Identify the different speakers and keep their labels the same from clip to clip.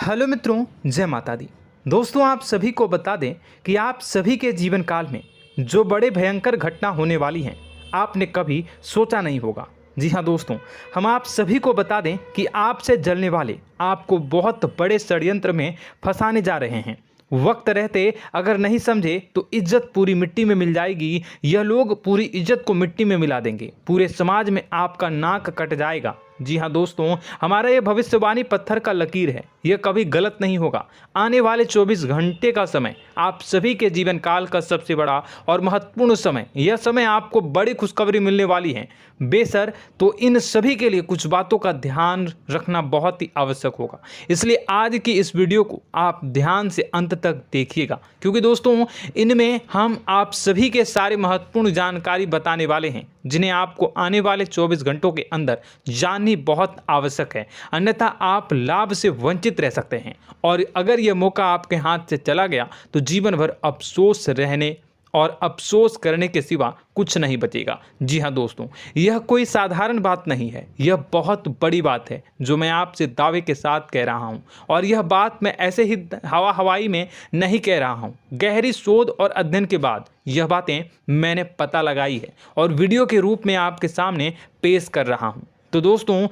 Speaker 1: Hello मित्रों, जय माता दी। दोस्तों, आप सभी को बता दें कि आप सभी के जीवन काल में जो बड़े भयंकर घटना होने वाली हैं, आपने कभी सोचा नहीं होगा। जी हाँ दोस्तों, हम आप सभी को बता दें कि आपसे जलने वाले आपको बहुत बड़े षड्यंत्र में फंसाने जा रहे हैं। वक्त रहते अगर नहीं समझे तो इज्जत पूरी मिट्टी में मिल जाएगी। यह लोग पूरी इज्जत को मिट्टी में मिला देंगे। पूरे समाज में आपका नाक कट जाएगा। जी हाँ दोस्तों, हमारा ये भविष्यवाणी पत्थर का लकीर है, यह कभी गलत नहीं होगा। आने वाले 24 घंटे का समय आप सभी के जीवन काल का सबसे बड़ा और महत्वपूर्ण समय। यह समय आपको बड़ी खुशखबरी मिलने वाली है बेसर, तो इन सभी के लिए कुछ बातों का ध्यान रखना बहुत ही आवश्यक होगा। इसलिए आज की इस वीडियो को आप ध्यान से अंत तक देखिएगा, क्योंकि दोस्तों इनमें हम आप सभी के सारे महत्वपूर्ण जानकारी बताने वाले हैं, जिन्हें आपको आने वाले 24 घंटों के अंदर जाननी बहुत आवश्यक है। अन्यथा आप लाभ से वंचित रह सकते हैं, और अगर यह मौका आपके हाथ से चला गया तो जीवन भर अफसोस रहने और अफसोस करने के सिवा कुछ नहीं बचेगा। जी हाँ दोस्तों, यह कोई साधारण बात नहीं है, यह बहुत बड़ी बात है जो मैं आपसे दावे के साथ कह रहा हूँ। और यह बात मैं ऐसे ही हवाई में नहीं कह रहा हूँ। गहरी शोध और अध्ययन के बाद यह बातें मैंने पता लगाई है और वीडियो के रूप में आपके सामने पेश कर रहा हूँ। तो दोस्तों,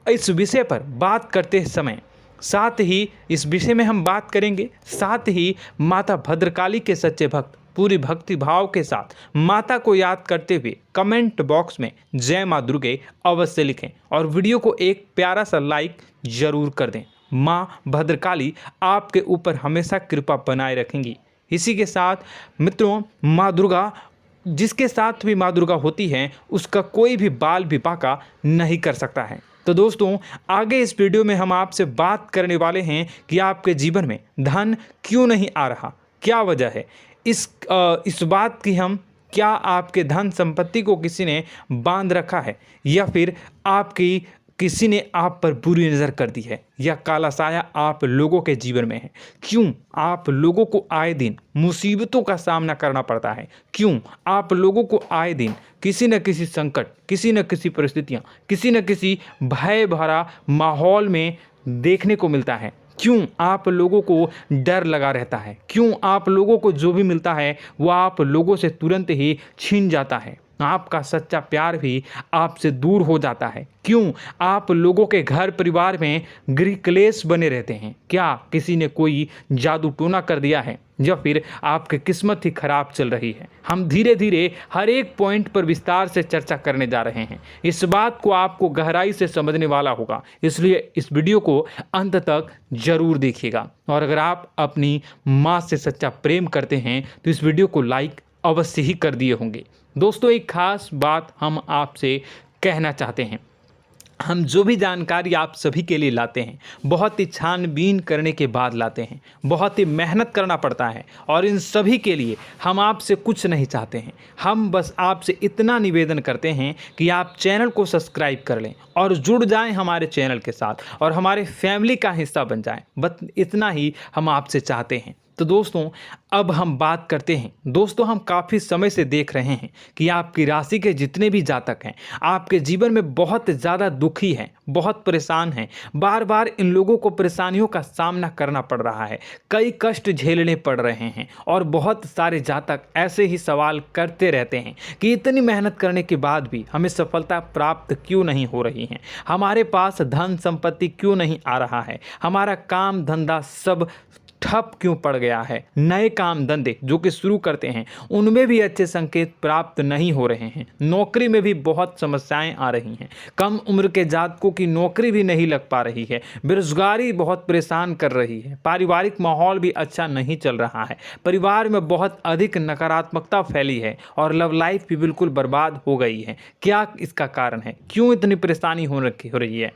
Speaker 1: इस विषय पर बात करते समय साथ ही इस विषय में हम बात करेंगे, साथ ही माता भद्रकाली के सच्चे भक्त पूरी भक्ति भाव के साथ माता को याद करते हुए कमेंट बॉक्स में जय माँ दुर्गे अवश्य लिखें और वीडियो को एक प्यारा सा लाइक जरूर कर दें। माँ भद्रकाली आपके ऊपर हमेशा कृपा बनाए रखेंगी। इसी के साथ मित्रों, माँ दुर्गा, जिसके साथ भी माँ दुर्गा होती हैं, उसका कोई भी बाल भी बांका नहीं कर सकता है। तो दोस्तों, आगे इस वीडियो में हम आपसे बात करने वाले हैं कि आपके जीवन में धन क्यों नहीं आ रहा, क्या वजह है इस बात की। हम क्या आपके धन संपत्ति को किसी ने बांध रखा है, या फिर आपकी किसी ने आप पर बुरी नज़र कर दी है, या काला साया आप लोगों के जीवन में है। क्यों आप लोगों को आए दिन मुसीबतों का सामना करना पड़ता है, क्यों आप लोगों को आए दिन किसी न किसी संकट, किसी न किसी परिस्थितियाँ, किसी न किसी भय भरा माहौल में देखने को मिलता है, क्यों आप लोगों को डर लगा रहता है, क्यों आप लोगों को जो भी मिलता है वो आप लोगों से तुरंत ही छीन जाता है, आपका सच्चा प्यार भी आपसे दूर हो जाता है, क्यों आप लोगों के घर परिवार में गृह क्लेश बने रहते हैं। क्या किसी ने कोई जादू टोना कर दिया है, या फिर आपकी किस्मत ही खराब चल रही है। हम धीरे धीरे हर एक पॉइंट पर विस्तार से चर्चा करने जा रहे हैं। इस बात को आपको गहराई से समझने वाला होगा, इसलिए इस वीडियो को अंत तक जरूर देखिएगा। और अगर आप अपनी माँ से सच्चा प्रेम करते हैं तो इस वीडियो को लाइक अवश्य ही कर दिए होंगे। दोस्तों, एक खास बात हम आपसे कहना चाहते हैं। हम जो भी जानकारी आप सभी के लिए लाते हैं, बहुत ही छानबीन करने के बाद लाते हैं, बहुत ही मेहनत करना पड़ता है, और इन सभी के लिए हम आपसे कुछ नहीं चाहते हैं। हम बस आपसे इतना निवेदन करते हैं कि आप चैनल को सब्सक्राइब कर लें और जुड़ जाएं हमारे चैनल के साथ और हमारे फैमिली का हिस्सा बन जाएं। बस इतना ही हम आपसे चाहते हैं। तो दोस्तों, अब हम बात करते हैं। दोस्तों, हम काफ़ी समय से देख रहे हैं कि आपकी राशि के जितने भी जातक हैं, आपके जीवन में बहुत ज़्यादा दुखी हैं, बहुत परेशान हैं। बार बार इन लोगों को परेशानियों का सामना करना पड़ रहा है, कई कष्ट झेलने पड़ रहे हैं, और बहुत सारे जातक ऐसे ही सवाल करते रहते हैं कि इतनी मेहनत करने के बाद भी हमें सफलता प्राप्त क्यों नहीं हो रही है, हमारे पास धन संपत्ति क्यों नहीं आ रहा है, हमारा काम धंधा सब ठप क्यों पड़ गया है, नए काम धंधे जो कि शुरू करते हैं उनमें भी अच्छे संकेत प्राप्त नहीं हो रहे हैं, नौकरी में भी बहुत समस्याएं आ रही हैं, कम उम्र के जातकों की नौकरी भी नहीं लग पा रही है, बेरोजगारी बहुत परेशान कर रही है, पारिवारिक माहौल भी अच्छा नहीं चल रहा है, परिवार में बहुत अधिक नकारात्मकता फैली है, और लव लाइफ भी बिल्कुल बर्बाद हो गई है। क्या इसका कारण है, क्यों इतनी परेशानी हो रही है?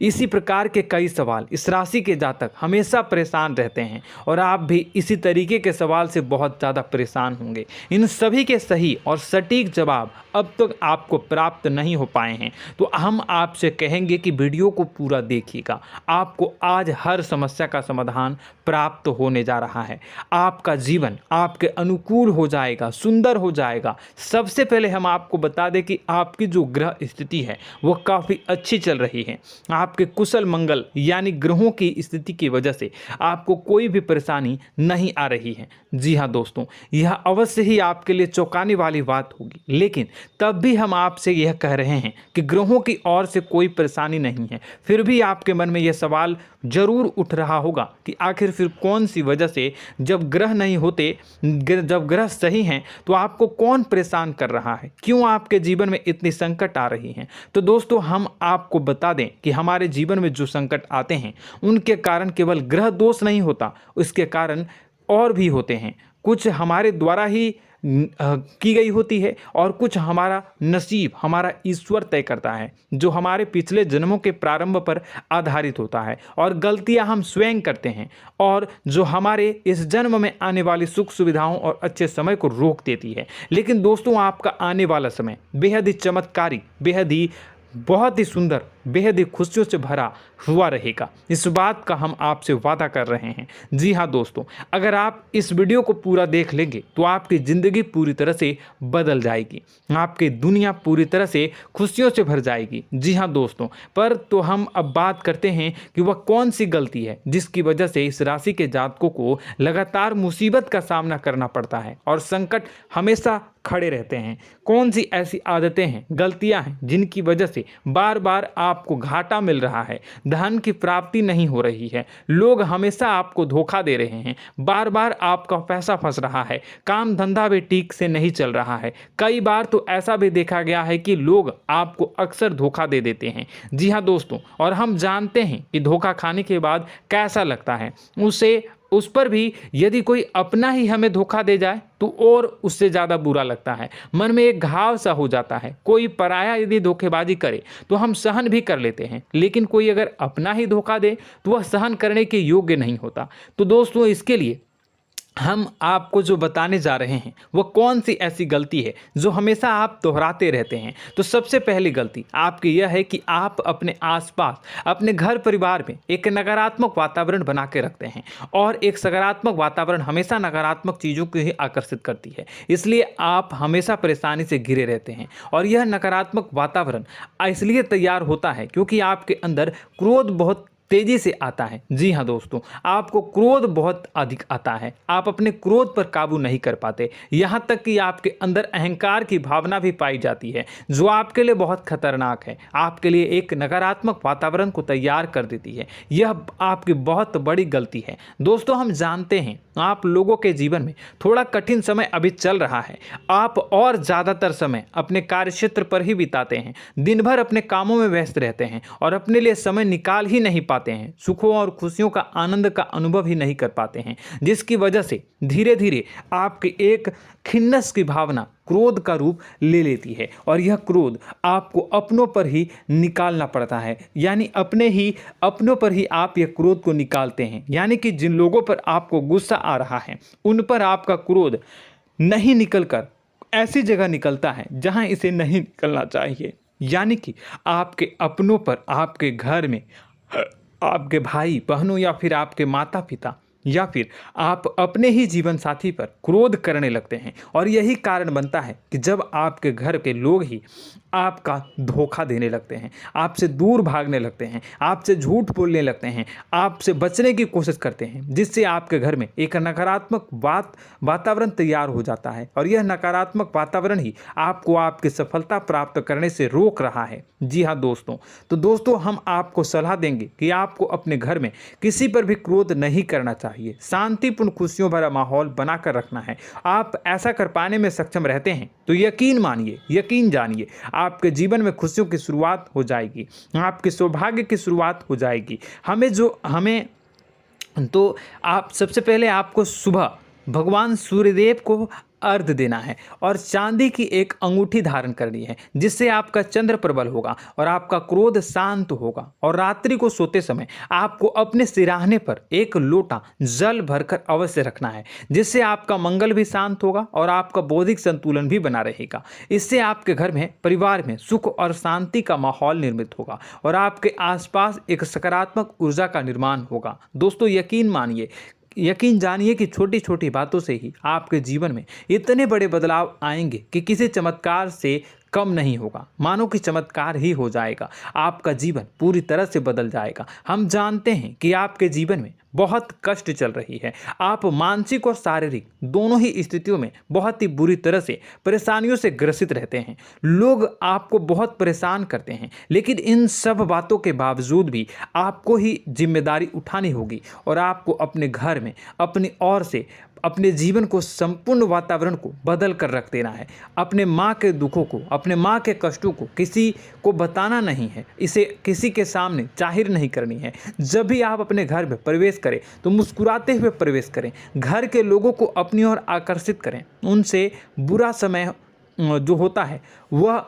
Speaker 1: इसी प्रकार के कई सवाल इस राशि के जातक हमेशा परेशान रहते हैं, और आप भी इसी तरीके के सवाल से बहुत ज़्यादा परेशान होंगे। इन सभी के सही और सटीक जवाब अब तक आपको प्राप्त नहीं हो पाए हैं, तो हम आपसे कहेंगे कि वीडियो को पूरा देखिएगा। आपको आज हर समस्या का समाधान प्राप्त होने जा रहा है। आपका जीवन आपके अनुकूल हो जाएगा, सुंदर हो जाएगा। सबसे पहले हम आपको बता दें कि आपकी जो ग्रह स्थिति है वो काफ़ी अच्छी चल रही है। आपके कुशल मंगल यानी ग्रहों की स्थिति की वजह से आपको कोई भी परेशानी नहीं आ रही है। जी हाँ दोस्तों, यह अवश्य ही आपके लिए चौंकाने वाली बात होगी, लेकिन तब भी हम आपसे यह कह रहे हैं कि ग्रहों की ओर से कोई परेशानी नहीं है। फिर भी आपके मन में यह सवाल जरूर उठ रहा होगा कि आखिर फिर कौन सी वजह से, जब ग्रह नहीं होते, जब ग्रह सही हैं, तो आपको कौन परेशान कर रहा है, क्यों आपके जीवन में इतनी संकट आ रही हैं। तो दोस्तों, हम आपको बता दें कि हमारे जीवन में जो संकट आते हैं उनके कारण केवल ग्रह दोष नहीं होता, उसके कारण और भी होते हैं। कुछ हमारे द्वारा ही की गई होती है और कुछ हमारा नसीब, हमारा ईश्वर तय करता है, जो हमारे पिछले जन्मों के प्रारंभ पर आधारित होता है। और गलतियां हम स्वयं करते हैं और जो हमारे इस जन्म में आने वाली सुख सुविधाओं और अच्छे समय को रोक देती है। लेकिन दोस्तों, आपका आने वाला समय बेहद ही चमत्कारी, बेहद ही बहुत ही सुंदर, बेहद ही खुशियों से भरा हुआ रहेगा। इस बात का हम आपसे वादा कर रहे हैं। जी हाँ दोस्तों, अगर आप इस वीडियो को पूरा देख लेंगे तो आपकी ज़िंदगी पूरी तरह से बदल जाएगी, आपकी दुनिया पूरी तरह से खुशियों से भर जाएगी। जी हाँ दोस्तों, पर तो हम अब बात करते हैं कि वह कौन सी गलती है जिसकी वजह से इस राशि के जातकों को लगातार मुसीबत का सामना करना पड़ता है और संकट हमेशा खड़े रहते हैं। कौन सी ऐसी आदतें हैं, गलतियां हैं जिनकी वजह से बार बार आपको घाटा मिल रहा है, धन की प्राप्ति नहीं हो रही है, लोग हमेशा आपको धोखा दे रहे हैं, बार बार आपका पैसा फंस रहा है, काम धंधा भी ठीक से नहीं चल रहा है। कई बार तो ऐसा भी देखा गया है कि लोग आपको अक्सर धोखा दे देते हैं। जी हाँ दोस्तों, और हम जानते हैं कि धोखा खाने के बाद कैसा लगता है। उस पर भी यदि कोई अपना ही हमें धोखा दे जाए तो और उससे ज़्यादा बुरा लगता है, मन में एक घाव सा हो जाता है। कोई पराया यदि धोखेबाजी करे तो हम सहन भी कर लेते हैं, लेकिन कोई अगर अपना ही धोखा दे तो वह सहन करने के योग्य नहीं होता। तो दोस्तों, इसके लिए हम आपको जो बताने जा रहे हैं वो कौन सी ऐसी गलती है जो हमेशा आप दोहराते रहते हैं। तो सबसे पहली गलती आपकी यह है कि आप अपने आसपास, अपने घर परिवार में एक नकारात्मक वातावरण बना के रखते हैं, और एक सकारात्मक वातावरण हमेशा नकारात्मक चीज़ों को ही आकर्षित करती है। इसलिए आप हमेशा परेशानी से घिरे रहते हैं, और यह नकारात्मक वातावरण इसलिए तैयार होता है क्योंकि आपके अंदर क्रोध बहुत तेजी से आता है। जी हाँ दोस्तों, आपको क्रोध बहुत अधिक आता है, आप अपने क्रोध पर काबू नहीं कर पाते, यहाँ तक कि आपके अंदर अहंकार की भावना भी पाई जाती है, जो आपके लिए बहुत खतरनाक है, आपके लिए एक नकारात्मक वातावरण को तैयार कर देती है। यह आपकी बहुत बड़ी गलती है। दोस्तों, हम जानते हैं आप लोगों के जीवन में थोड़ा कठिन समय अभी चल रहा है। आप और ज़्यादातर समय अपने कार्यक्षेत्र पर ही बिताते हैं, दिन भर अपने कामों में व्यस्त रहते हैं और अपने लिए समय निकाल ही नहीं पाते हैं, सुखों और खुशियों का आनंद का अनुभव ही नहीं कर पाते हैं, जिसकी वजह से धीरे धीरे आपकी एक खिन्नस की भावना क्रोध का रूप ले लेती है, और यह क्रोध आपको अपनों पर ही निकालना पड़ता है। यानी अपनों पर ही आप यह क्रोध को निकालते हैं। यानी कि जिन लोगों पर आपको गुस्सा आ रहा है उन पर आपका क्रोध नहीं निकलकर ऐसी जगह निकलता है जहां इसे नहीं निकलना चाहिए। यानी कि आपके अपनों पर, आपके घर में, आपके भाई बहनों या फिर आपके माता पिता या फिर आप अपने ही जीवन साथी पर क्रोध करने लगते हैं, और यही कारण बनता है कि जब आपके घर के लोग ही आपका धोखा देने लगते हैं, आपसे दूर भागने लगते हैं, आपसे झूठ बोलने लगते हैं, आपसे बचने की कोशिश करते हैं, जिससे आपके घर में एक नकारात्मक वातावरण तैयार हो जाता है, और यह नकारात्मक वातावरण ही आपको आपकी सफलता प्राप्त करने से रोक रहा है। जी हाँ दोस्तों, तो दोस्तों, हम आपको सलाह देंगे कि आपको अपने घर में किसी पर भी क्रोध नहीं करना चाहिए, शांतिपूर्ण खुशियों भरा माहौल बनाकर रखना है। आप ऐसा कर पाने में सक्षम रहते हैं तो यकीन मानिए, यकीन जानिए, आपके जीवन में खुशियों की शुरुआत हो जाएगी, आपके सौभाग्य की शुरुआत हो जाएगी। आप सबसे पहले आपको सुबह भगवान सूर्यदेव को अर्घ्य देना है और चांदी की एक अंगूठी धारण करनी है, जिससे आपका चंद्र प्रबल होगा और आपका क्रोध शांत होगा। और रात्रि को सोते समय आपको अपने सिरहाने पर एक लोटा जल भरकर अवश्य रखना है, जिससे आपका मंगल भी शांत होगा और आपका बौद्धिक संतुलन भी बना रहेगा। इससे आपके घर में, परिवार में सुख और शांति का माहौल निर्मित होगा और आपके आसपास एक सकारात्मक ऊर्जा का निर्माण होगा। दोस्तों, यकीन जानिए कि छोटी छोटी बातों से ही आपके जीवन में इतने बड़े बदलाव आएंगे कि किसी चमत्कार से कम नहीं होगा। मानो कि चमत्कार ही हो जाएगा, आपका जीवन पूरी तरह से बदल जाएगा। हम जानते हैं कि आपके जीवन में बहुत कष्ट चल रही है, आप मानसिक और शारीरिक दोनों ही स्थितियों में बहुत ही बुरी तरह से परेशानियों से ग्रसित रहते हैं। लोग आपको बहुत परेशान करते हैं, लेकिन इन सब बातों के बावजूद भी आपको ही जिम्मेदारी उठानी होगी और आपको अपने घर में अपनी ओर से अपने जीवन को, संपूर्ण वातावरण को बदल कर रख देना है। अपने माँ के दुखों को, अपने माँ के कष्टों को किसी को बताना नहीं है, इसे किसी के सामने जाहिर नहीं करनी है। जब भी आप अपने घर में प्रवेश करें तो मुस्कुराते हुए प्रवेश करें, घर के लोगों को अपनी ओर आकर्षित करें। उनसे बुरा समय जो होता है वह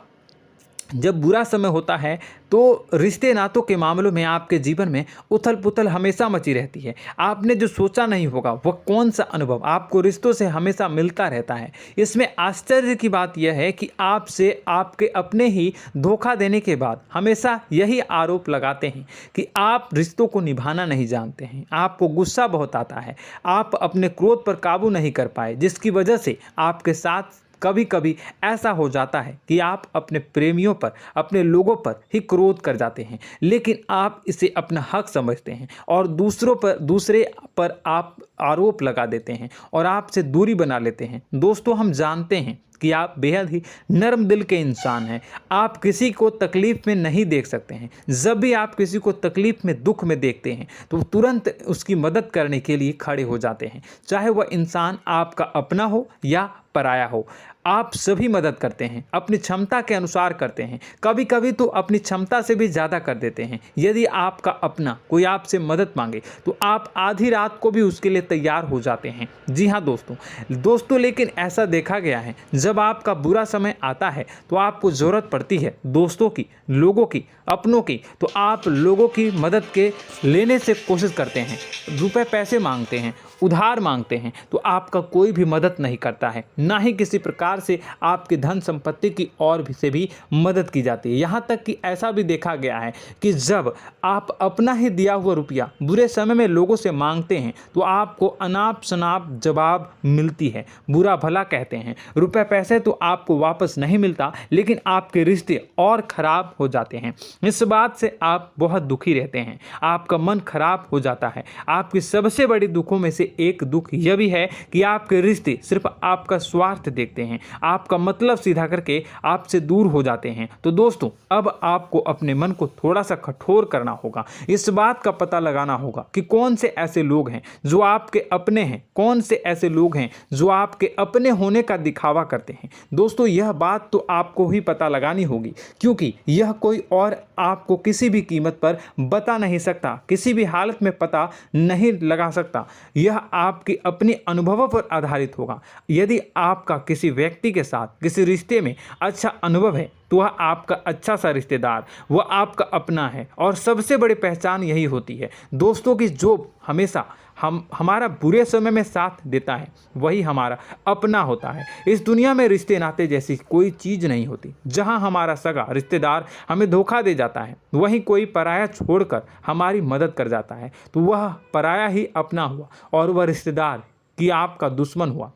Speaker 1: जब बुरा समय होता है तो रिश्ते नातों के मामलों में आपके जीवन में उथल पुथल हमेशा मची रहती है। आपने जो सोचा नहीं होगा वह कौन सा अनुभव आपको रिश्तों से हमेशा मिलता रहता है। इसमें आश्चर्य की बात यह है कि आपसे आपके अपने ही धोखा देने के बाद हमेशा यही आरोप लगाते हैं कि आप रिश्तों को निभाना नहीं जानते हैं, आपको गुस्सा बहुत आता है, आप अपने क्रोध पर काबू नहीं कर पाए, जिसकी वजह से आपके साथ कभी कभी ऐसा हो जाता है कि आप अपने प्रेमियों पर, अपने लोगों पर ही क्रोध कर जाते हैं, लेकिन आप इसे अपना हक समझते हैं और दूसरे पर आप आरोप लगा देते हैं और आपसे दूरी बना लेते हैं। दोस्तों, हम जानते हैं कि आप बेहद ही नर्म दिल के इंसान हैं। आप किसी को तकलीफ में नहीं देख सकते हैं। जब भी आप किसी को तकलीफ में, दुख में देखते हैं तो तुरंत उसकी मदद करने के लिए खड़े हो जाते हैं, चाहे वह इंसान आपका अपना हो या पराया हो। आप सभी मदद करते हैं, अपनी क्षमता के अनुसार करते हैं, कभी कभी तो अपनी क्षमता से भी ज़्यादा कर देते हैं। यदि आपका अपना कोई आपसे मदद मांगे तो आप आधी रात को भी उसके लिए तैयार हो जाते हैं। जी हाँ दोस्तों, लेकिन ऐसा देखा गया है, जब आपका बुरा समय आता है तो आपको ज़रूरत पड़ती है दोस्तों की, लोगों की, अपनों की, तो आप लोगों की मदद के लेने से कोशिश करते हैं, रुपए पैसे मांगते हैं, उधार मांगते हैं, तो आपका कोई भी मदद नहीं करता है, ना ही किसी प्रकार से आपकी धन संपत्ति की ओर से भी मदद की जाती है। यहाँ तक कि ऐसा भी देखा गया है कि जब आप अपना ही दिया हुआ रुपया बुरे समय में लोगों से मांगते हैं तो आपको अनाप शनाप जवाब मिलती है, बुरा भला कहते हैं। रुपए पैसे तो आपको वापस नहीं मिलता, लेकिन आपके रिश्ते और खराब हो जाते हैं। इस बात से आप बहुत दुखी रहते हैं, आपका मन खराब हो जाता है। आपकी सबसे बड़ी दुखों में से एक दुख यह भी है कि आपके रिश्ते सिर्फ आपका स्वार्थ देखते हैं, आपका मतलब सीधा करके आपसे दूर हो जाते हैं। तो दोस्तों, अब आपको अपने मन को थोड़ा सा कठोर करना होगा, इस बात का पता लगाना होगा कि कौन से ऐसे लोग हैं जो आपके अपने हैं, कौन से ऐसे लोग हैं जो आपके अपने होने का दिखावा करते हैं। दोस्तों, यह बात तो आपको ही पता लगानी होगी, क्योंकि यह कोई और आपको किसी भी कीमत पर बता नहीं सकता, किसी भी हालत में पता नहीं लगा सकता। यह आपके अपने अनुभवों पर आधारित होगा। यदि आपका किसी व्यक्ति के साथ किसी रिश्ते में अच्छा अनुभव है तो वह आपका अच्छा सा रिश्तेदार, वह आपका अपना है। और सबसे बड़ी पहचान यही होती है दोस्तों की जो हमेशा हमारा बुरे समय में साथ देता है वही हमारा अपना होता है। इस दुनिया में रिश्ते नाते जैसी कोई चीज़ नहीं होती। जहां हमारा सगा रिश्तेदार हमें धोखा दे जाता है, वहीं कोई पराया छोड़कर हमारी मदद कर जाता है, तो वह पराया ही अपना हुआ और वह रिश्तेदार की आपका दुश्मन हुआ।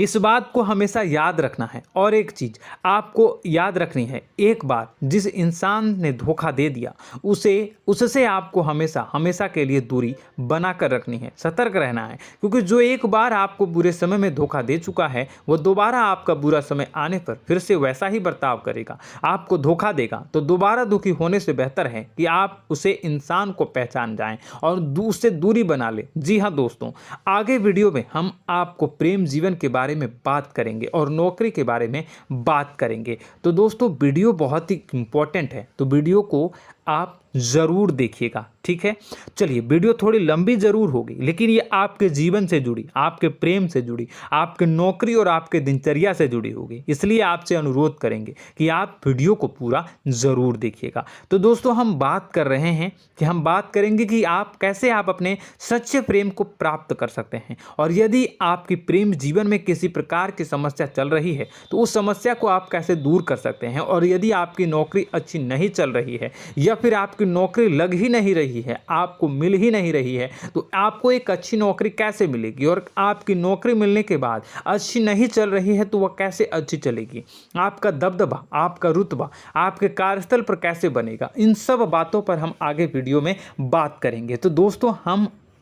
Speaker 1: इस बात को हमेशा याद रखना है। और एक चीज़ आपको याद रखनी है, एक बार जिस इंसान ने धोखा दे दिया उससे आपको हमेशा के लिए दूरी बना कर रखनी है, सतर्क रहना है। क्योंकि जो एक बार आपको बुरे समय में धोखा दे चुका है वो दोबारा आपका बुरा समय आने पर फिर से वैसा ही बर्ताव करेगा, आपको धोखा देगा। तो दोबारा दुखी होने से बेहतर है कि आप उसे इंसान को पहचान जाएं और उससे दूरी बना लें। जी हाँ दोस्तों, आगे वीडियो में हम आपको प्रेम जीवन के बारे में बात करेंगे और नौकरी के बारे में बात करेंगे। तो दोस्तों, वीडियो बहुत ही इम्पोर्टेंट है, तो वीडियो को आप ज़रूर देखिएगा, ठीक है। चलिए, वीडियो थोड़ी लंबी ज़रूर होगी, लेकिन ये आपके जीवन से जुड़ी, आपके प्रेम से जुड़ी, आपके नौकरी और आपके दिनचर्या से जुड़ी होगी, इसलिए आपसे अनुरोध करेंगे कि आप वीडियो को पूरा ज़रूर देखिएगा। तो दोस्तों, हम बात कर रहे हैं कि हम बात करेंगे कि आप कैसे आप अपने सच्चे प्रेम को प्राप्त कर सकते हैं, और यदि आपकी प्रेम जीवन में किसी प्रकार की समस्या चल रही है तो उस समस्या को आप कैसे दूर कर सकते हैं, और यदि आपकी नौकरी अच्छी नहीं चल रही है या फिर आपकी नौकरी लग ही नहीं रही है, आपको मिल ही नहीं रही है, तो आपको एक अच्छी नौकरी कैसे मिलेगी, और आपकी नौकरी मिलने के बाद अच्छी नहीं चल रही है तो वह कैसे अच्छी चलेगी, आपका दबदबा, आपका रुतबा आपके कार्यस्थल पर कैसे बनेगा, इन सब बातों पर हम आगे वीडियो में बात करेंगे। तो दोस्तों,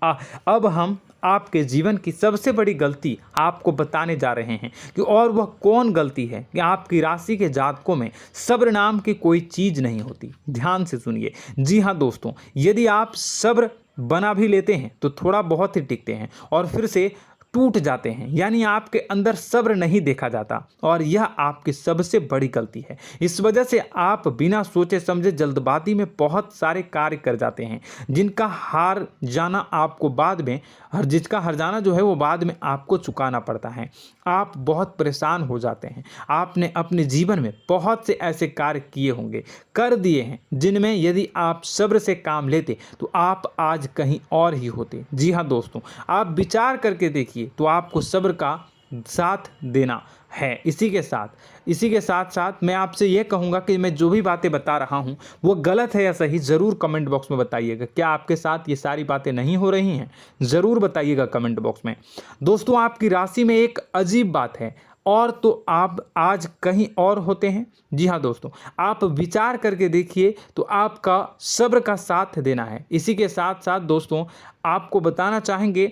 Speaker 1: अब हम आपके जीवन की सबसे बड़ी गलती आपको बताने जा रहे हैं कि और वह कौन गलती है कि आपकी राशि के जातकों में सब्र नाम की कोई चीज़ नहीं होती। ध्यान से सुनिए। जी हाँ दोस्तों, यदि आप सब्र बना भी लेते हैं तो थोड़ा बहुत ही टिकते हैं और फिर से टूट जाते हैं, यानी आपके अंदर सब्र नहीं देखा जाता, और यह आपकी सबसे बड़ी गलती है। इस वजह से आप बिना सोचे समझे जल्दबाजी में बहुत सारे कार्य कर जाते हैं, जिसका हार जाना जो है वो बाद में आपको चुकाना पड़ता है। आप बहुत परेशान हो जाते हैं। आपने अपने जीवन में बहुत से ऐसे कार्य किए होंगे, कर दिए हैं, जिनमें यदि आप सब्र से काम लेते तो आप आज कहीं और ही होते। जी हाँ दोस्तों, आप विचार करके देखिए तो आपको सब्र का साथ देना है। इसी के साथ साथ मैं आपसे यह कहूँगा कि मैं जो भी बातें बता रहा हूँ वो गलत है या सही, ज़रूर कमेंट बॉक्स में बताइएगा। क्या आपके साथ ये सारी बातें नहीं हो रही हैं, ज़रूर बताइएगा कमेंट बॉक्स में। दोस्तों, आपकी राशि में एक अजीब बात है, और तो आप आज कहीं और होते हैं। जी हाँ दोस्तों, आप विचार करके देखिए तो आपका सब्र का साथ देना है। इसी के साथ साथ दोस्तों, आपको बताना चाहेंगे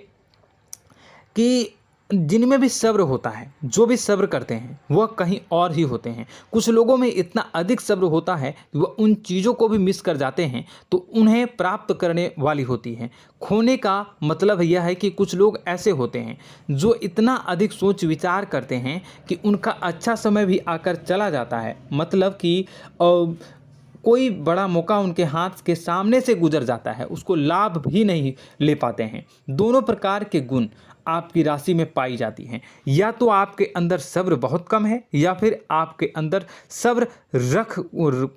Speaker 1: कि जिनमें भी सब्र होता है, जो भी सब्र करते हैं वह कहीं और ही होते हैं। कुछ लोगों में इतना अधिक सब्र होता है कि वह उन चीज़ों को भी मिस कर जाते हैं तो उन्हें प्राप्त करने वाली होती हैं। खोने का मतलब यह है कि कुछ लोग ऐसे होते हैं जो इतना अधिक सोच विचार करते हैं कि उनका अच्छा समय भी आकर चला जाता है, मतलब कि कोई बड़ा मौका उनके हाथ के सामने से गुजर जाता है, उसको लाभ भी नहीं ले पाते हैं। दोनों प्रकार के गुण आपकी राशि में पाई जाती हैं। या तो आपके अंदर सब्र बहुत कम है या फिर आपके अंदर सब्र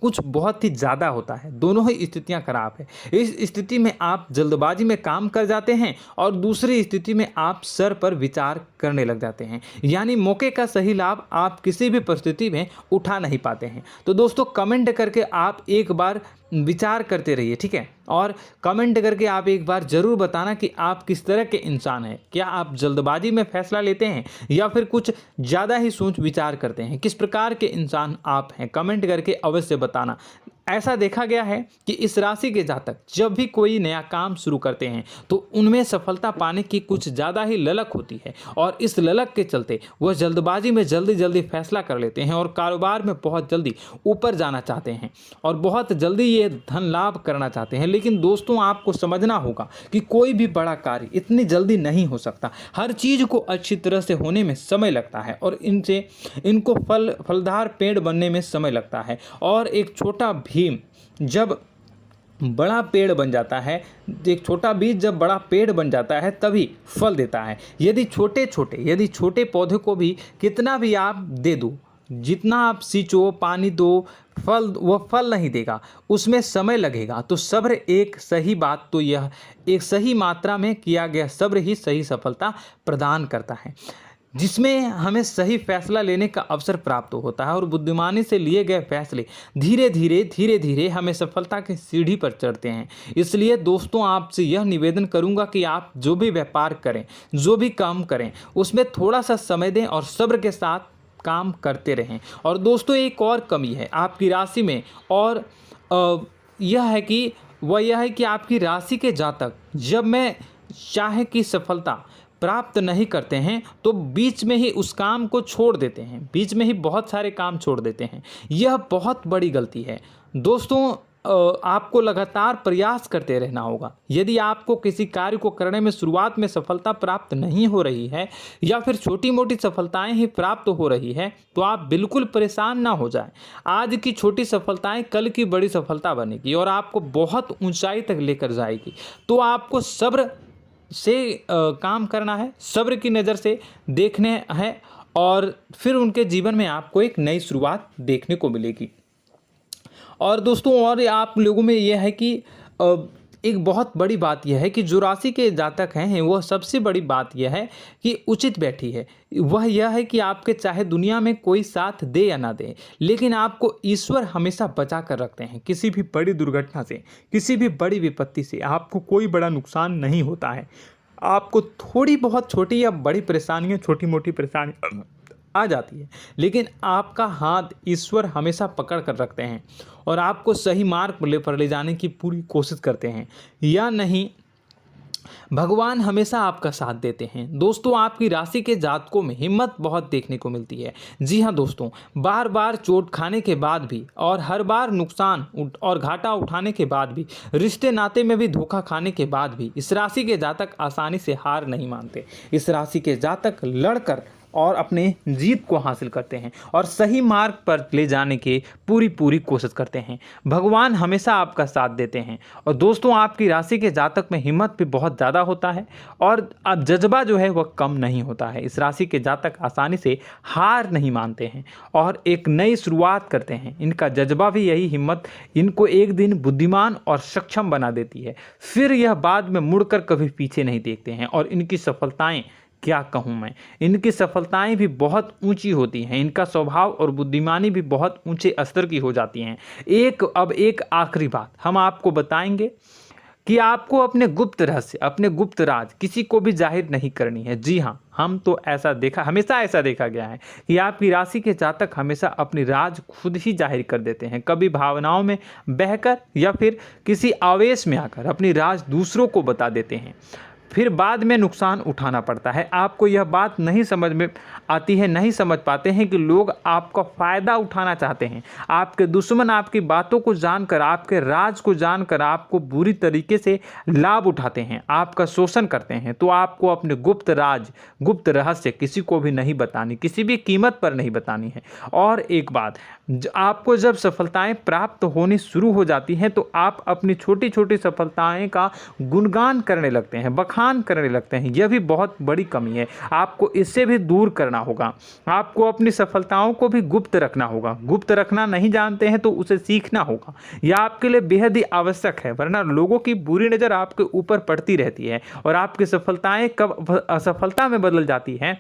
Speaker 1: कुछ बहुत ही ज़्यादा होता है। दोनों ही स्थितियां खराब है। इस स्थिति में आप जल्दबाजी में काम कर जाते हैं और दूसरी स्थिति में आप सर पर विचार करने लग जाते हैं, यानी मौके का सही लाभ आप किसी भी परिस्थिति में उठा नहीं पाते हैं। तो दोस्तों, कमेंट करके आप एक बार विचार करते रहिए, ठीक है, और कमेंट करके आप एक बार ज़रूर बताना कि आप किस तरह के इंसान हैं। क्या आप जल्दबाजी में फैसला लेते हैं या फिर कुछ ज़्यादा ही सोच विचार करते हैं? किस प्रकार के इंसान आप हैं, कमेंट करके अवश्य बताना। ऐसा देखा गया है कि इस राशि के जातक जब भी कोई नया काम शुरू करते हैं तो उनमें सफलता पाने की कुछ ज़्यादा ही ललक होती है, और इस ललक के चलते वह जल्दबाजी में जल्दी फैसला कर लेते हैं और कारोबार में बहुत जल्दी ऊपर जाना चाहते हैं और बहुत जल्दी ये धन लाभ करना चाहते हैं। लेकिन दोस्तों, आपको समझना होगा कि कोई भी बड़ा कार्य इतनी जल्दी नहीं हो सकता। हर चीज़ को अच्छी तरह से होने में समय लगता है और इनको फलदार पेड़ बनने में समय लगता है। और एक छोटा भीम जब बड़ा पेड़ बन जाता है, एक छोटा बीज जब बड़ा पेड़ बन जाता है तभी फल देता है। यदि छोटे पौधे को भी कितना भी आप दे दो, जितना आप सींचो, पानी दो, वह फल नहीं देगा, उसमें समय लगेगा। तो सब्र एक सही बात तो यह एक सही मात्रा में किया गया सब्र ही सही सफलता प्रदान करता है, जिसमें हमें सही फैसला लेने का अवसर प्राप्त होता है और बुद्धिमानी से लिए गए फैसले धीरे धीरे हमें सफलता की सीढ़ी पर चढ़ते हैं। इसलिए दोस्तों, आपसे यह निवेदन करूंगा कि आप जो भी व्यापार करें, जो भी काम करें, उसमें थोड़ा सा समय दें और सब्र के साथ काम करते रहें। और दोस्तों, एक और कमी है आपकी राशि में, और यह है कि आपकी राशि के जातक जब में चाहे कि सफलता प्राप्त नहीं करते हैं तो बीच में ही उस काम को छोड़ देते हैं, बीच में ही बहुत सारे काम छोड़ देते हैं। यह बहुत बड़ी गलती है दोस्तों। आपको लगातार प्रयास करते रहना होगा। यदि आपको किसी कार्य को करने में शुरुआत में सफलता प्राप्त नहीं हो रही है या फिर छोटी मोटी सफलताएं ही प्राप्त हो रही है तो आप बिल्कुल परेशान ना हो जाएं। आज की छोटी सफलताएं कल की बड़ी सफलता बनेगी और आपको बहुत ऊंचाई तक लेकर जाएगी। तो आपको सब्र से काम करना है, सब्र की नज़र से देखने हैं और फिर उनके जीवन में आपको एक नई शुरुआत देखने को मिलेगी। और दोस्तों और आप लोगों में यह है कि एक बहुत बड़ी बात यह है कि जो राशि के जातक हैं वह सबसे बड़ी बात यह है कि उचित बैठी है। वह यह है कि आपके चाहे दुनिया में कोई साथ दे या ना दे, लेकिन आपको ईश्वर हमेशा बचा कर रखते हैं। किसी भी बड़ी दुर्घटना से, किसी भी बड़ी विपत्ति से आपको कोई बड़ा नुकसान नहीं होता है। आपको थोड़ी बहुत छोटी या बड़ी परेशानियाँ, छोटी मोटी परेशानी आ जाती है, लेकिन आपका हाथ ईश्वर हमेशा पकड़ कर रखते हैं और आपको सही मार्ग पर ले जाने की पूरी कोशिश करते हैं। या नहीं, भगवान हमेशा आपका साथ देते हैं। दोस्तों आपकी राशि के जातकों में हिम्मत बहुत देखने को मिलती है। जी हाँ दोस्तों, बार बार चोट खाने के बाद भी और हर बार नुकसान और घाटा उठाने के बाद भी, रिश्ते नाते में भी धोखा खाने के बाद भी इस राशि के जातक आसानी से हार नहीं मानते। इस राशि के जातक लड़कर और अपने जीत को हासिल करते हैं और सही मार्ग पर ले जाने की पूरी कोशिश करते हैं। भगवान हमेशा आपका साथ देते हैं। और दोस्तों आपकी राशि के जातक में हिम्मत भी बहुत ज़्यादा होता है और अब जज्बा जो है वह कम नहीं होता है। इस राशि के जातक आसानी से हार नहीं मानते हैं और एक नई शुरुआत करते हैं। इनका जज्बा भी, यही हिम्मत इनको एक दिन बुद्धिमान और सक्षम बना देती है। फिर यह बाद में मुड़कर कभी पीछे नहीं देखते हैं और इनकी सफलताएं, क्या कहूँ मैं, इनकी सफलताएं भी बहुत ऊंची होती हैं। इनका स्वभाव और बुद्धिमानी भी बहुत ऊंचे स्तर की हो जाती हैं। अब एक आखिरी बात हम आपको बताएंगे कि आपको अपने गुप्त रहस्य, अपने गुप्त राज किसी को भी जाहिर नहीं करनी है। जी हाँ, हम तो हमेशा ऐसा देखा गया है कि आपकी राशि के जातक हमेशा अपनी राज खुद ही जाहिर कर देते हैं। कभी भावनाओं में बहकर या फिर किसी आवेश में आकर अपनी राज दूसरों को बता देते हैं, फिर बाद में नुकसान उठाना पड़ता है। आपको यह बात नहीं समझ में आती है, नहीं समझ पाते हैं कि लोग आपका फ़ायदा उठाना चाहते हैं। आपके दुश्मन आपकी बातों को जानकर, आपके राज को जानकर आपको बुरी तरीके से लाभ उठाते हैं, आपका शोषण करते हैं। तो आपको अपने गुप्त राज, गुप्त रहस्य किसी को भी नहीं बतानी, किसी भी कीमत पर नहीं बतानी है। और एक बात, आपको जब सफलताएं प्राप्त होनी शुरू हो जाती हैं तो आप अपनी छोटी छोटी सफलताएं का गुणगान करने लगते हैं, बखान करने लगते हैं। यह भी बहुत बड़ी कमी है, आपको इससे भी दूर करना होगा। आपको अपनी सफलताओं को भी गुप्त रखना होगा। गुप्त रखना नहीं जानते हैं तो उसे सीखना होगा। यह आपके लिए बेहद ही आवश्यक है, वरना लोगों की बुरी नज़र आपके ऊपर पड़ती रहती है और आपकी सफलताएं कब असफलता में बदल जाती हैं,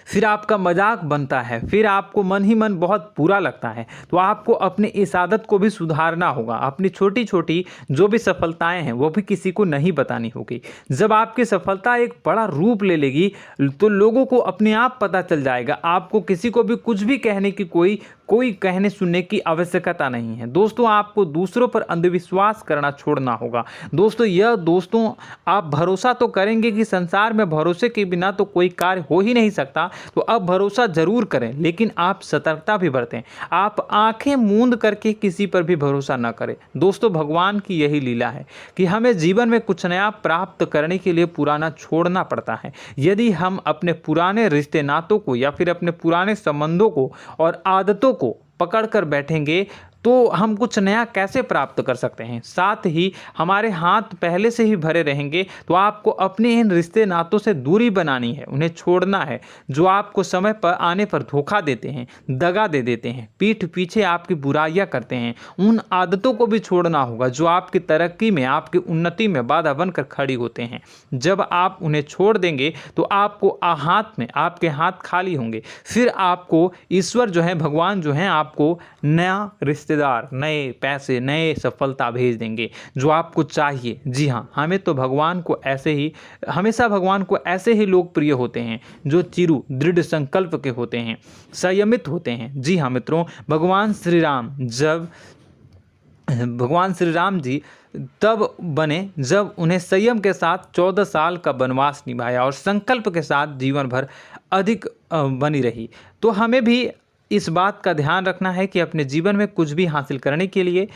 Speaker 1: फिर आपका मजाक बनता है, फिर आपको मन ही मन बहुत बुरा लगता है। तो आपको अपनी इस आदत को भी सुधारना होगा। अपनी छोटी छोटी जो भी सफलताएं हैं वो भी किसी को नहीं बतानी होगी। जब आपकी सफलता एक बड़ा रूप ले लेगी तो लोगों को अपने आप पता चल जाएगा। आपको किसी को भी कुछ भी कहने की कोई कहने सुनने की आवश्यकता नहीं है। दोस्तों आपको दूसरों पर अंधविश्वास करना छोड़ना होगा। दोस्तों आप भरोसा तो करेंगे कि संसार में भरोसे के बिना तो कोई कार्य हो ही नहीं सकता, तो अब भरोसा जरूर करें, लेकिन आप सतर्कता भी बरतें। आप आंखें मूंद करके किसी पर भी भरोसा न करें। दोस्तों भगवान की यही लीला है कि हमें जीवन में कुछ नया प्राप्त करने के लिए पुराना छोड़ना पड़ता है। यदि हम अपने पुराने रिश्ते नातों को या फिर अपने पुराने संबंधों को और आदतों को पकड़ कर बैठेंगे तो हम कुछ नया कैसे प्राप्त कर सकते हैं। साथ ही हमारे हाथ पहले से ही भरे रहेंगे। तो आपको अपने इन रिश्ते नातों से दूरी बनानी है, उन्हें छोड़ना है जो आपको समय पर आने पर धोखा देते हैं, दगा दे देते हैं, पीठ पीछे आपकी बुराइयां करते हैं। उन आदतों को भी छोड़ना होगा जो आपकी तरक्की में, आपकी उन्नति में बाधा बनकर खड़ी होते हैं। जब आप उन्हें छोड़ देंगे तो आपके हाथ खाली होंगे। फिर आपको ईश्वर जो है, भगवान जो है, आपको नया रिश्तेदार, नए पैसे, नए सफलता भेज देंगे जो आपको चाहिए। जी हाँ, हमेशा भगवान को ऐसे ही लोग प्रिय होते हैं जो चिरु दृढ़ संकल्प के होते हैं, संयमित होते हैं। जी हाँ मित्रों, भगवान श्री राम जी तब बने जब उन्हें संयम के साथ 14 साल का वनवास निभाया और संकल्प के साथ जीवन भर अधिक बनी रही। तो हमें भी इस बात का ध्यान रखना है कि अपने जीवन में कुछ भी हासिल करने के लिए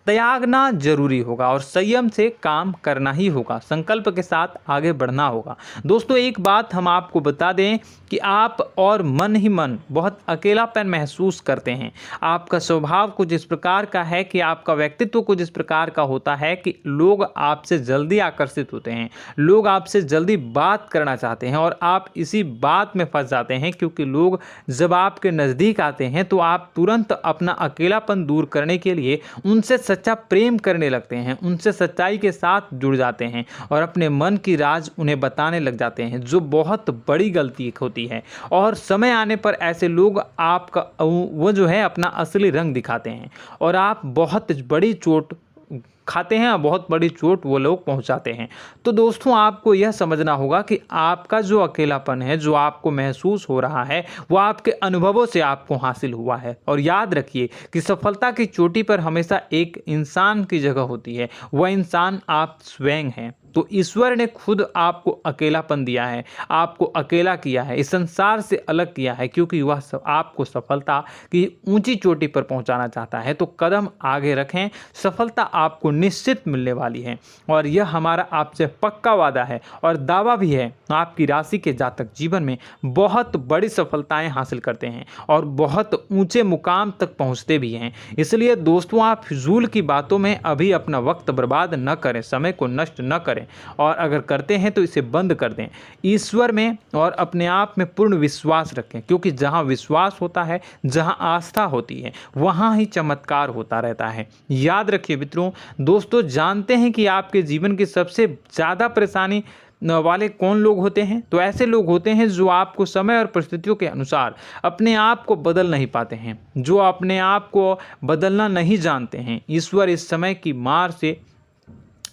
Speaker 1: त्यागना जरूरी होगा और संयम से काम करना ही होगा, संकल्प के साथ आगे बढ़ना होगा। दोस्तों एक बात हम आपको बता दें कि आप और मन ही मन बहुत अकेलापन महसूस करते हैं। आपका स्वभाव कुछ इस प्रकार का है कि आपका व्यक्तित्व कुछ इस प्रकार का होता है कि लोग आपसे जल्दी आकर्षित होते हैं, लोग आपसे जल्दी बात करना चाहते हैं और आप इसी बात में फंस जाते हैं, क्योंकि लोग जब आपके नज़दीक आते हैं तो आप तुरंत अपना अकेलापन दूर करने के लिए उनसे सच्चा प्रेम करने लगते हैं, उनसे सच्चाई के साथ जुड़ जाते हैं और अपने मन की राज उन्हें बताने लग जाते हैं, जो बहुत बड़ी गलती होती है। और समय आने पर ऐसे लोग आपका वो जो है अपना असली रंग दिखाते हैं और आप बहुत बड़ी चोट खाते हैं, बहुत बड़ी चोट वो लोग पहुंचाते हैं। तो दोस्तों आपको यह समझना होगा कि आपका जो अकेलापन है, जो आपको महसूस हो रहा है, वो आपके अनुभवों से आपको हासिल हुआ है। और याद रखिए कि सफलता की चोटी पर हमेशा एक इंसान की जगह होती है, वह इंसान आप स्वयं हैं। तो ईश्वर ने खुद आपको अकेलापन दिया है, आपको अकेला किया है, इस संसार से अलग किया है, क्योंकि वह आपको सफलता की ऊंची चोटी पर पहुंचाना चाहता है। तो कदम आगे रखें, सफलता आपको निश्चित मिलने वाली है और यह हमारा आपसे पक्का वादा है और दावा भी है। आपकी राशि के जातक जीवन में बहुत बड़ी सफलताएं हासिल करते हैं और बहुत ऊंचे मुकाम तक पहुंचते भी हैं। इसलिए दोस्तों आप फिजूल की बातों में अभी अपना वक्त बर्बाद न करें, समय को नष्ट न करें और अगर करते हैं तो इसे बंद कर दें। ईश्वर में और अपने आप में पूर्ण विश्वास रखें, क्योंकि जहां विश्वास होता है, जहां आस्था होती है, वहां ही चमत्कार होता रहता है। याद रखिए मित्रों, दोस्तों जानते हैं कि आपके जीवन की सबसे ज़्यादा परेशानी वाले कौन लोग होते हैं? तो ऐसे लोग होते हैं जो आपको समय और परिस्थितियों के अनुसार अपने आप को बदल नहीं पाते हैं, जो अपने आप को बदलना नहीं जानते हैं। ईश्वर इस समय की मार से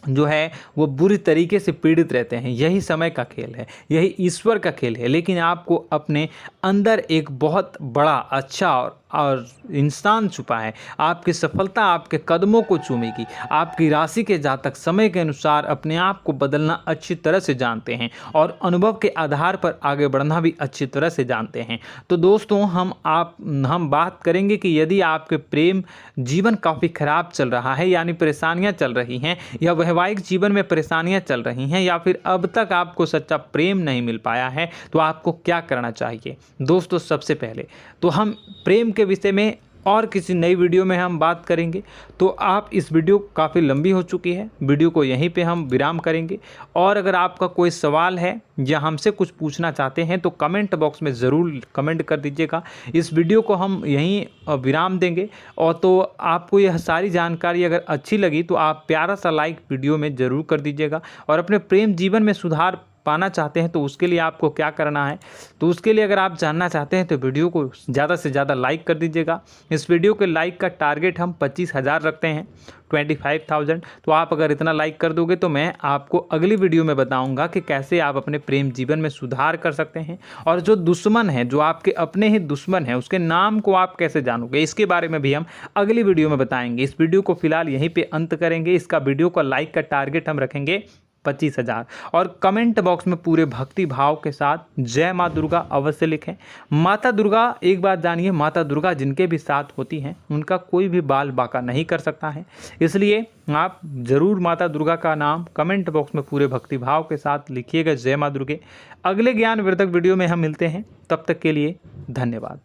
Speaker 1: जो है वो बुरी तरीके से पीड़ित रहते हैं। यही समय का खेल है, यही ईश्वर का खेल है। लेकिन आपको अपने अंदर एक बहुत बड़ा अच्छा और इंसान छुपा है। आपकी सफलता आपके कदमों को चूमेगी। आपकी राशि के जातक समय के अनुसार अपने आप को बदलना अच्छी तरह से जानते हैं और अनुभव के आधार पर आगे बढ़ना भी अच्छी तरह से जानते हैं। तो दोस्तों हम बात करेंगे कि यदि आपके प्रेम जीवन काफ़ी खराब चल रहा है, यानी परेशानियां चल रही हैं, या वैवाहिक जीवन में परेशानियां चल रही हैं, या फिर अब तक आपको सच्चा प्रेम नहीं मिल पाया है, तो आपको क्या करना चाहिए। दोस्तों सबसे पहले तो हम प्रेम के विषय में और किसी नई वीडियो में हम बात करेंगे। तो आप इस वीडियो काफ़ी लंबी हो चुकी है, वीडियो को यहीं पे हम विराम करेंगे। और अगर आपका कोई सवाल है या हमसे कुछ पूछना चाहते हैं तो कमेंट बॉक्स में ज़रूर कमेंट कर दीजिएगा। इस वीडियो को हम यहीं विराम देंगे। और तो आपको यह सारी जानकारी अगर अच्छी लगी तो आप प्यारा सा लाइक वीडियो में ज़रूर कर दीजिएगा। और अपने प्रेम जीवन में सुधार पाना चाहते हैं तो उसके लिए आपको क्या करना है, तो उसके लिए अगर आप जानना चाहते हैं तो वीडियो को ज़्यादा से ज़्यादा लाइक कर दीजिएगा। इस वीडियो के लाइक का टारगेट हम 25,000 रखते हैं, 25,000। तो आप अगर इतना लाइक कर दोगे तो मैं आपको अगली वीडियो में बताऊंगा कि कैसे आप अपने प्रेम जीवन में सुधार कर सकते हैं। और जो दुश्मन है, जो आपके अपने ही दुश्मन है, उसके नाम को आप कैसे जानोगे, इसके बारे में भी हम अगली वीडियो में बताएंगे। इस वीडियो को फिलहाल यहीं पर अंत करेंगे। इसका वीडियो का लाइक का टारगेट हम रखेंगे 25,000। और कमेंट बॉक्स में पूरे भक्ति भाव के साथ जय माँ दुर्गा अवश्य लिखें। माता दुर्गा, एक बात जानिए, माता दुर्गा जिनके भी साथ होती हैं उनका कोई भी बाल बांका नहीं कर सकता है। इसलिए आप ज़रूर माता दुर्गा का नाम कमेंट बॉक्स में पूरे भक्ति भाव के साथ लिखिएगा, जय माँ दुर्गे। अगले ज्ञानवर्धक वीडियो में हम मिलते हैं, तब तक के लिए धन्यवाद।